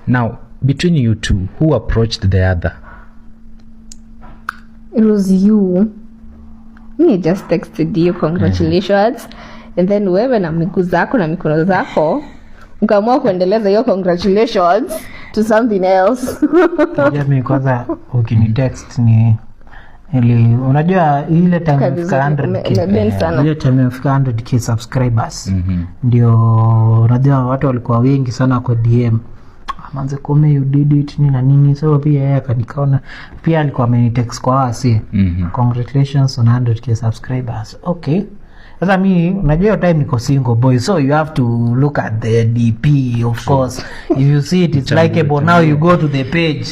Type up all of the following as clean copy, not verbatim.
Now, between you two, who approached the other? It was you. Me just texted you congratulations. And then wewe na miguu zako na mikono zako ukaamua kuendeleza hiyo congratulations to something else. Mimi kwanza ukinitext ni unajua ile time imefika 100k. Ile time imefika 100k subscribers. Ndio unajua watu walikuwa wengi sana kwa DM. Manze kome you did it nini na nini, so pia yeye akanikaona pia alikuwa amenitext kwa wasi congratulations on 100k subscribers. Okay, sasa mimi unajua time niko single boy, so you have to look at the DP of course. If you see it's likeable, now you go to the page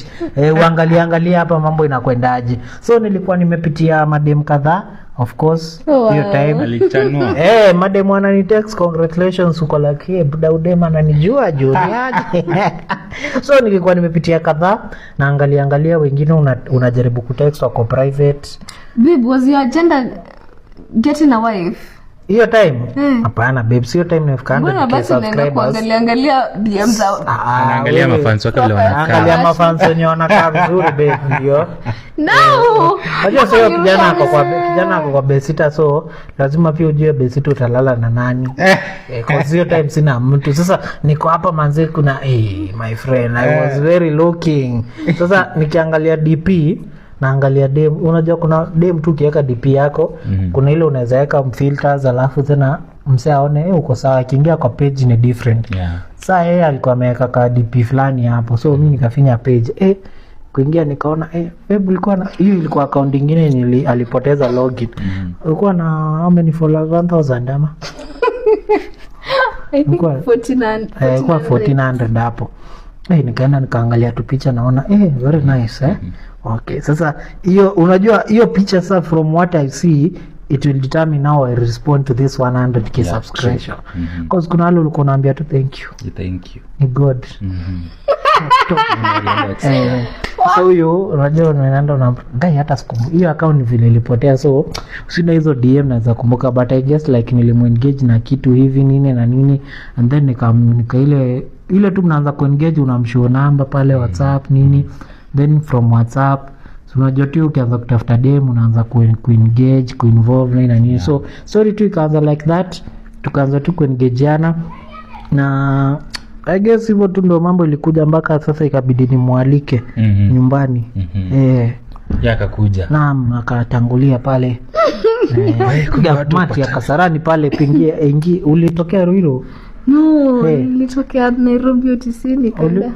uangalia hapa mambo inakwendaje. So nilikuwa nimepitia madem kadhaa of course hiyo time Alichanua. madem wanani text congratulations uko like buda udema ananijua juniaje. So nilikuwa nimepitia kadhaa na angalia wengine unajaribu kutext wako private. Babe, was your agenda getting a wife? Hiyo time hapana babes, hiyo time nimefika 100k subscribers. Angalia DM zao. Anaangalia mafans wake vile wanakaa. Angalia mafans wenye wanakaa vizuri babe, ndio. No. Unajua sio kijana ako kwa besita, so lazima pia ujue besita utalala na nani. Kwa hiyo time sina mtu. Sasa niko hapa manze kuna my friend I was very looking. Sasa nikiangalia DP naangalia dem, unajua kuna dem tu kiweka DP yako kuna ile unaweza weka filters alafu tena msee aone uko sawa, kiingia kwa page ni different. Sasa yeye alikuwa ameweka ka DP fulani hapo, so mimi nikafinya page kuingia nikaona babe ulikuwa na hiyo ilikuwa account nyingine alipoteza login. Ulikuwa na how many followers? 1000 ama I think 1400. Kwa 1400 hapo. Nikaenda nikaangalia tu picha naona very nice Okay, sasa hiyo unajua hiyo picha sasa from what I see it will determine how I respond to this 100k subscription. Because kuna wale ulikuwa unaambia tu thank you. Ni God. So huyo unajua unaenda na guy hata sikumbuka hiyo account vile ilipotea, so sina hizo DM naweza kumbuka, but I guess like nilimuengage na kitu hivi nini na nini, and then nika ile tu mnaanza kuengage, unamshow namba pale WhatsApp nini, then from WhatsApp so unajua tu ukianza kutafuta DM unaanza kuengage kuinvolve nini na nini. So sorry tu ikaanza like that, tukaanza tu kuengageana na I guess hivyo tu ndo mambo ilikuja mpaka sasa ikabidi nimwalike nyumbani. Akakuja. Naam, akatangulia pale. Kuja mati ya Kasarani pale pingie ulitokea Ruiru? No, nilitokea Nairobi utisini kanda.